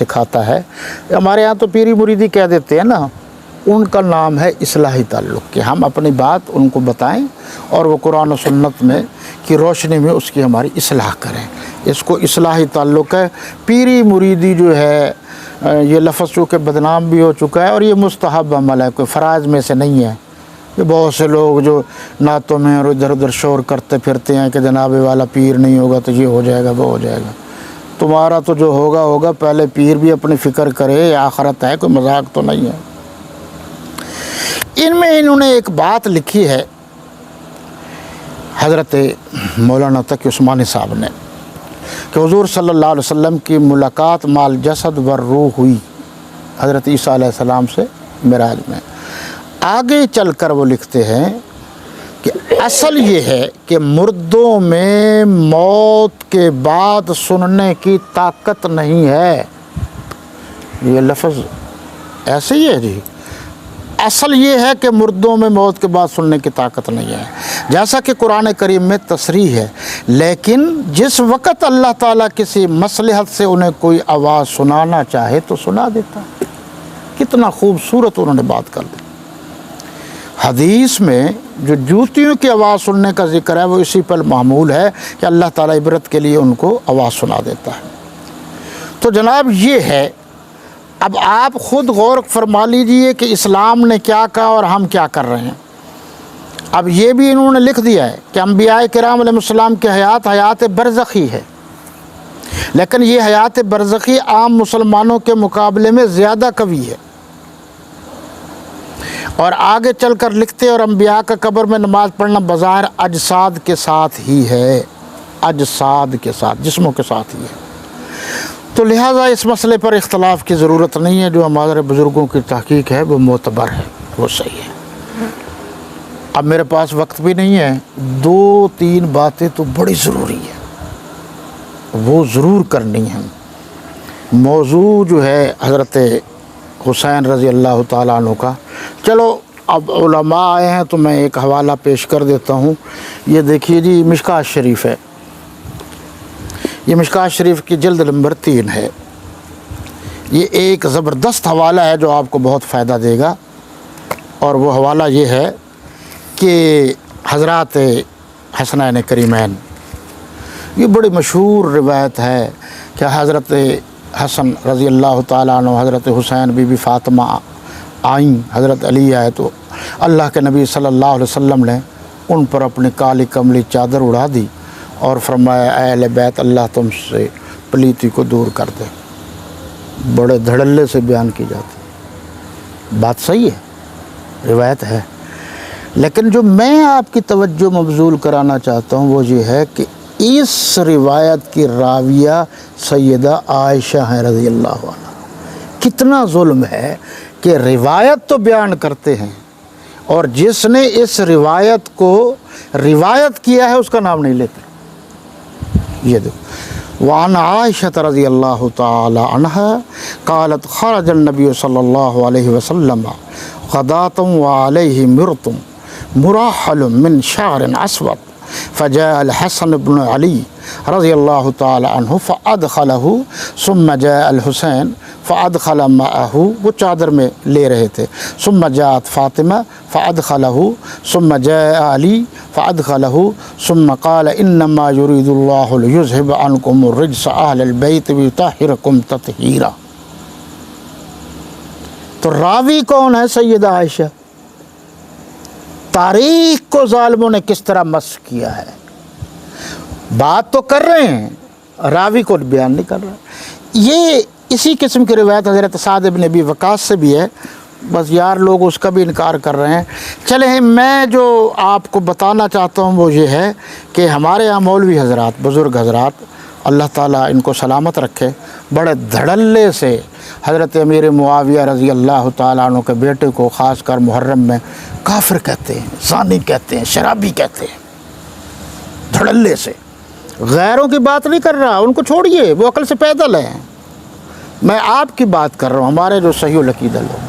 دکھاتا ہے. ہمارے ہاں تو پیری مریدی کہہ دیتے ہیں نا، ان کا نام ہے اصلاحی تعلق، کہ ہم اپنی بات ان کو بتائیں اور وہ قرآن و سنت میں کی روشنی میں اس کی ہماری اصلاح کریں. اس کو اصلاحی تعلق ہے. پیری مریدی جو ہے یہ لفظ چونکہ بدنام بھی ہو چکا ہے اور یہ مستحب عمل ہے، کوئی فرائض میں سے نہیں ہے. یہ بہت سے لوگ جو نعتوں میں اور ادھر ادھر شور کرتے پھرتے ہیں کہ جناب والا پیر نہیں ہوگا تو یہ ہو جائے گا وہ ہو جائے گا. تمہارا تو جو ہوگا ہوگا، پہلے پیر بھی اپنی فکر کرے، آخرت ہے، کوئی مذاق تو نہیں ہے. ان میں انہوں نے ایک بات لکھی ہے حضرت مولانا تقی عثمانی صاحب نے، کہ حضور صلی اللہ علیہ وسلم کی ملاقات مال جسد والروح ہوئی حضرت عیسیٰ علیہ السلام سے معراج میں. آگے چل کر وہ لکھتے ہیں کہ اصل یہ ہے کہ مردوں میں موت کے بعد سننے کی طاقت نہیں ہے. یہ لفظ ایسے ہی ہے جی. اصل یہ ہے کہ مردوں میں موت کے بعد سننے کی طاقت نہیں ہے، جیسا کہ قرآن کریم میں تصریح ہے. لیکن جس وقت اللہ تعالیٰ کسی مصلحت سے انہیں کوئی آواز سنانا چاہے تو سنا دیتا. کتنا خوبصورت انہوں نے بات کر دی. حدیث میں جو جوتیوں کی آواز سننے کا ذکر ہے وہ اسی پر معمول ہے کہ اللہ تعالیٰ عبرت کے لیے ان کو آواز سنا دیتا ہے. تو جناب یہ ہے. اب آپ خود غور فرما لیجئے کہ اسلام نے کیا کہا اور ہم کیا کر رہے ہیں. اب یہ بھی انہوں نے لکھ دیا ہے کہ انبیاء کرام علیہ السلام کی حیات برزخی ہے، لیکن یہ حیات برزخی عام مسلمانوں کے مقابلے میں زیادہ قوی ہے. اور آگے چل کر لکھتے اور انبیاء کا قبر میں نماز پڑھنا بظاہر اجساد کے ساتھ ہی ہے، اجساد کے ساتھ، جسموں کے ساتھ ہی ہے. تو لہٰذا اس مسئلے پر اختلاف کی ضرورت نہیں ہے. جو ہمارے بزرگوں کی تحقیق ہے وہ معتبر ہے، وہ صحیح ہے. اب میرے پاس وقت بھی نہیں ہے، 2-3 باتیں تو بڑی ضروری ہیں، وہ ضرور کرنی ہیں. موضوع جو ہے حضرت حسین رضی اللہ تعالیٰ عنہ کا. چلو اب علماء آئے ہیں تو میں ایک حوالہ پیش کر دیتا ہوں. یہ دیکھیے جی، مشکوٰۃ شریف ہے. یہ مشکوٰۃ شریف کی جلد نمبر 3 ہے. یہ ایک زبردست حوالہ ہے جو آپ کو بہت فائدہ دے گا. اور وہ حوالہ یہ ہے کہ حضرات حسنین کریمین، یہ بڑی مشہور روایت ہے کہ حضرت حسن رضی اللہ تعالیٰ عنہ، حضرت حسین بی بی فاطمہ آئیں، حضرت علی آئے تو اللہ کے نبی صلی اللہ علیہ وسلم نے ان پر اپنی کالی کملی چادر اڑا دی اور فرمایا اے اہل بیت، اللہ تم سے پلیتی کو دور کر دے. بڑے دھڑلے سے بیان کی جاتی بات، صحیح ہے، روایت ہے. لیکن جو میں آپ کی توجہ مبذول کرانا چاہتا ہوں وہ یہ ہے کہ اس روایت کی راویہ سیدہ عائشہ ہیں رضی اللہ عنہ. کتنا ظلم ہے کہ روایت تو بیان کرتے ہیں اور جس نے اس روایت کو روایت کیا ہے اس کا نام نہیں لیتے. یہ دیکھو، وعن عائشہ رضی اللہ تعالی عنہ قالت خرج النبی صلی اللہ علیہ وسلم غداة وعلیہ مرط مراحل من شعر اسود فجاء الحسن بن علی رضی اللہ تعالی عنہ فادخلہ ثم جاء الحسین فادخل معه، وہ چادر میں لے رہے تھے. ثم جاءت فاطمہ فادخلہ ثم جاء علی فادخلہ ثم قال انما يريد اللہ لیذهب عنکم الرجس اہل البیت ویطہرکم تطہیرا. تو راوی کون ہے؟ سیدہ عائشہ. تاریخ کو ظالموں نے کس طرح مسخ کیا ہے. بات تو کر رہے ہیں، راوی کو بیان نہیں کر رہے. یہ اسی قسم کی روایت حضرت سعد بن ابی وقاص سے بھی ہے، بس یار لوگ اس کا بھی انکار کر رہے ہیں. چلیں، میں جو آپ کو بتانا چاہتا ہوں وہ یہ ہے کہ ہمارے یہاں مولوی حضرات، بزرگ حضرات، اللہ تعالیٰ ان کو سلامت رکھے، بڑے دھڑلے سے حضرت امیر معاویہ رضی اللہ تعالیٰ عنہ کے بیٹے کو خاص کر محرم میں کافر کہتے ہیں، زانی کہتے ہیں، شرابی کہتے ہیں. دھڑلے سے. غیروں کی بات نہیں کر رہا، ان کو چھوڑیے، وہ عقل سے پیدل ہیں. میں آپ کی بات کر رہا ہوں، ہمارے جو صحیح العقیدہ لوگ.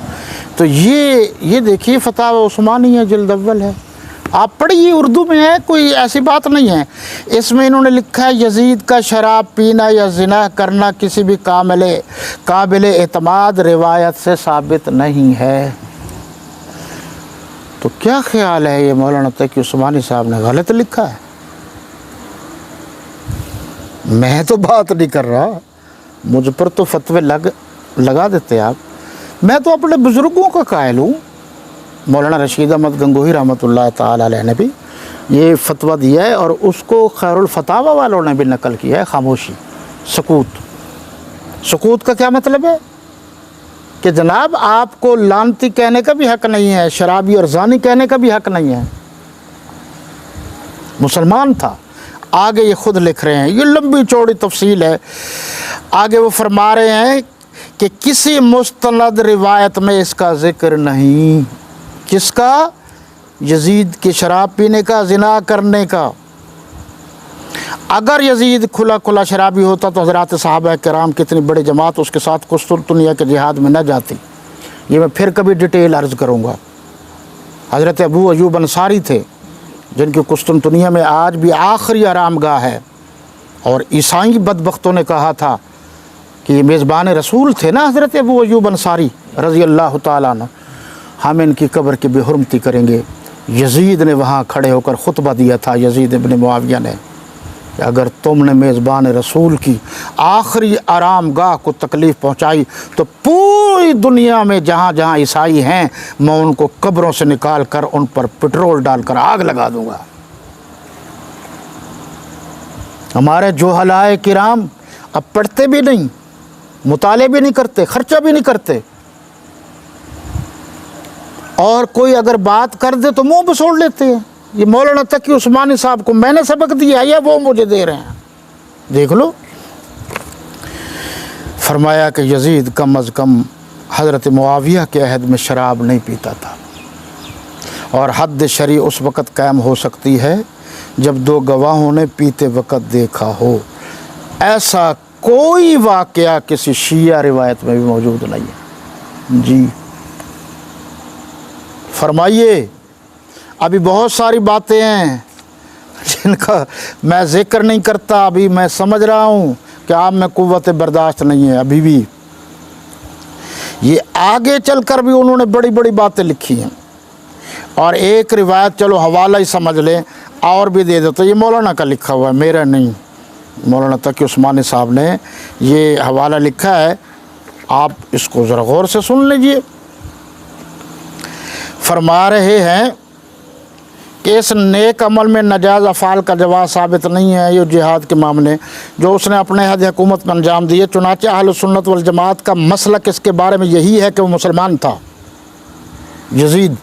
تو یہ دیکھیے فتاوی عثمانیہ جلد اول ہے. آپ پڑھیے اردو میں ہے, کوئی ایسی بات نہیں ہے. اس میں انہوں نے لکھا ہے یزید کا شراب پینا یا زنا کرنا کسی بھی قابل اعتماد روایت سے ثابت نہیں ہے. تو کیا خیال ہے یہ مولانا تقی عثمانی صاحب نے غلط لکھا ہے؟ میں تو بات نہیں کر رہا, مجھ پر تو فتوے لگا دیتے آپ. میں تو اپنے بزرگوں کا قائل ہوں. مولانا رشید احمد گنگوہی رحمۃ اللہ تعالی علیہ نے بھی یہ فتویٰ دیا ہے, اور اس کو خیر الفتاوی والوں نے بھی نقل کیا ہے. خاموشی, سکوت کا کیا مطلب ہے کہ جناب آپ کو لعنتی کہنے کا بھی حق نہیں ہے, شرابی اور زانی کہنے کا بھی حق نہیں ہے. مسلمان تھا. آگے یہ خود لکھ رہے ہیں, یہ لمبی چوڑی تفصیل ہے. آگے وہ فرما رہے ہیں کہ کسی مستند روایت میں اس کا ذکر نہیں. کس کا؟ یزید کے شراب پینے کا, زنا کرنے کا. اگر یزید کھلا شرابی ہوتا تو حضرات صحابہ کرام کتنی بڑی جماعت اس کے ساتھ قسطنطنیہ کے جہاد میں نہ جاتی. یہ میں پھر کبھی ڈیٹیل عرض کروں گا. حضرت ابو ایوب انصاری تھے جن کی قسطنطنیہ میں آج بھی آخری آرام گاہ ہے, اور عیسائی بدبختوں نے کہا تھا کہ یہ میزبان رسول تھے نا حضرت ابو ایوب انصاری رضی اللہ تعالیٰ عنہ, ہم ان کی قبر کی بے حرمتی کریں گے. یزید نے وہاں کھڑے ہو کر خطبہ دیا تھا, یزید ابن معاویہ نے, کہ اگر تم نے میزبان رسول کی آخری آرام گاہ کو تکلیف پہنچائی تو پوری دنیا میں جہاں جہاں عیسائی ہیں میں ان کو قبروں سے نکال کر ان پر پٹرول ڈال کر آگ لگا دوں گا. ہمارے جوہلائے کرام اب پڑھتے بھی نہیں, مطالعے بھی نہیں کرتے, خرچہ بھی نہیں کرتے, اور کوئی اگر بات کر دے تو منہ بسوڑ لیتے ہیں. یہ مولانا تقی عثمانی صاحب کو میں نے سبق دیا یا وہ مجھے دے رہے ہیں؟ دیکھ لو. فرمایا کہ یزید کم از کم حضرت معاویہ کے عہد میں شراب نہیں پیتا تھا, اور حد شرعی اس وقت قائم ہو سکتی ہے جب دو گواہوں نے پیتے وقت دیکھا ہو. ایسا کوئی واقعہ کسی شیعہ روایت میں بھی موجود نہیں ہے. جی فرمائیے. ابھی بہت ساری باتیں ہیں جن کا میں ذکر نہیں کرتا. ابھی میں سمجھ رہا ہوں کہ آپ میں قوت برداشت نہیں ہے ابھی بھی. یہ آگے چل کر بھی انہوں نے بڑی بڑی باتیں لکھی ہیں, اور ایک روایت چلو حوالہ ہی سمجھ لیں اور بھی دے دیتا. یہ مولانا کا لکھا ہوا ہے, میرا نہیں. مولانا تقی عثمانی صاحب نے یہ حوالہ لکھا ہے, آپ اس کو ذرا غور سے سن لیجئے. فرما رہے ہیں کہ اس نیک عمل میں ناجائز افعال کا جواز ثابت نہیں ہے. یہ جہاد کے معاملے جو اس نے اپنے عہد حکومت میں انجام دیے. چنانچہ اہل سنت والجماعت کا مسلک اس کے بارے میں یہی ہے کہ وہ مسلمان تھا. یزید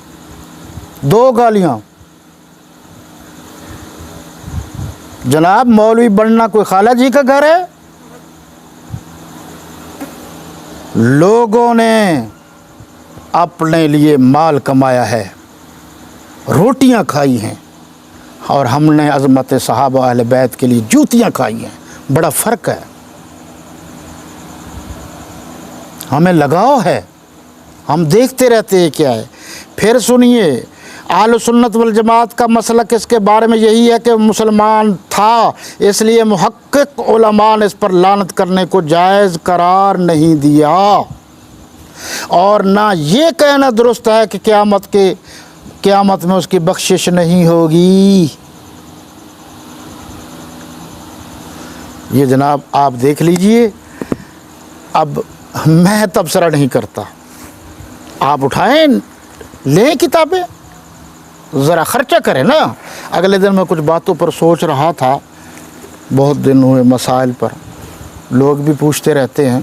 2 گالیاں. جناب مولوی بننا کوئی خالہ جی کا گھر ہے؟ لوگوں نے اپنے لیے مال کمایا ہے, روٹیاں کھائی ہیں, اور ہم نے عظمت صحابہ اہل بیت کے لیے جوتیاں کھائی ہیں. بڑا فرق ہے. ہمیں لگاؤ ہے, ہم دیکھتے رہتے ہیں کیا ہے. پھر سنیے, اہل سنت والجماعت کا مسلک اس کے بارے میں یہی ہے کہ مسلمان تھا, اس لیے محقق علماء نے اس پر لعنت کرنے کو جائز قرار نہیں دیا, اور نہ یہ کہنا درست ہے کہ قیامت میں اس کی بخشش نہیں ہوگی. یہ جناب آپ دیکھ لیجئے. اب میں تبصرہ نہیں کرتا, آپ اٹھائیں لیں کتابیں, ذرا خرچہ کریں نا. اگلے دن میں کچھ باتوں پر سوچ رہا تھا, بہت دن ہوئے مسائل پر, لوگ بھی پوچھتے رہتے ہیں,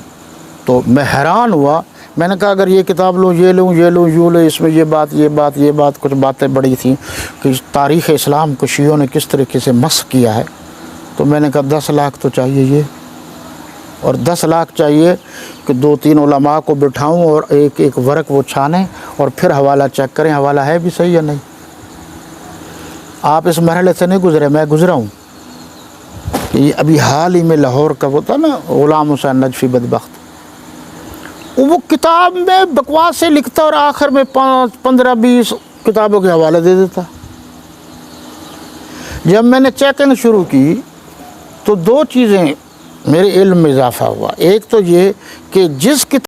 تو میں حیران ہوا. میں نے کہا اگر یہ کتاب لوں, یہ لوں, یہ لوں, یوں لوں, اس میں یہ بات کچھ باتیں بڑی تھیں کہ تاریخ اسلام کو شیعوں نے کس طریقے سے مسخ کیا ہے. تو میں نے کہا 10 لاکھ تو چاہیے یہ, اور 10 لاکھ چاہیے کہ 2-3 علماء کو بٹھاؤں اور ایک ورق وہ چھانیں اور پھر حوالہ چیک کریں حوالہ ہے بھی صحیح یا نہیں. آپ اس مرحلے سے نہیں گزرے, میں گزرا ہوں. یہ ابھی حال ہی میں لاہور کا وہ تھا نا, غلام حسین نجفی بدبخت, وہ کتاب میں بکواس سے لکھتا اور آخر میں 15-20 کتابوں کے حوالے دے دیتا. جب میں نے چیکنگ شروع کی تو دو چیزیں میرے علم میں اضافہ ہوا. ایک تو یہ کہ جس کتاب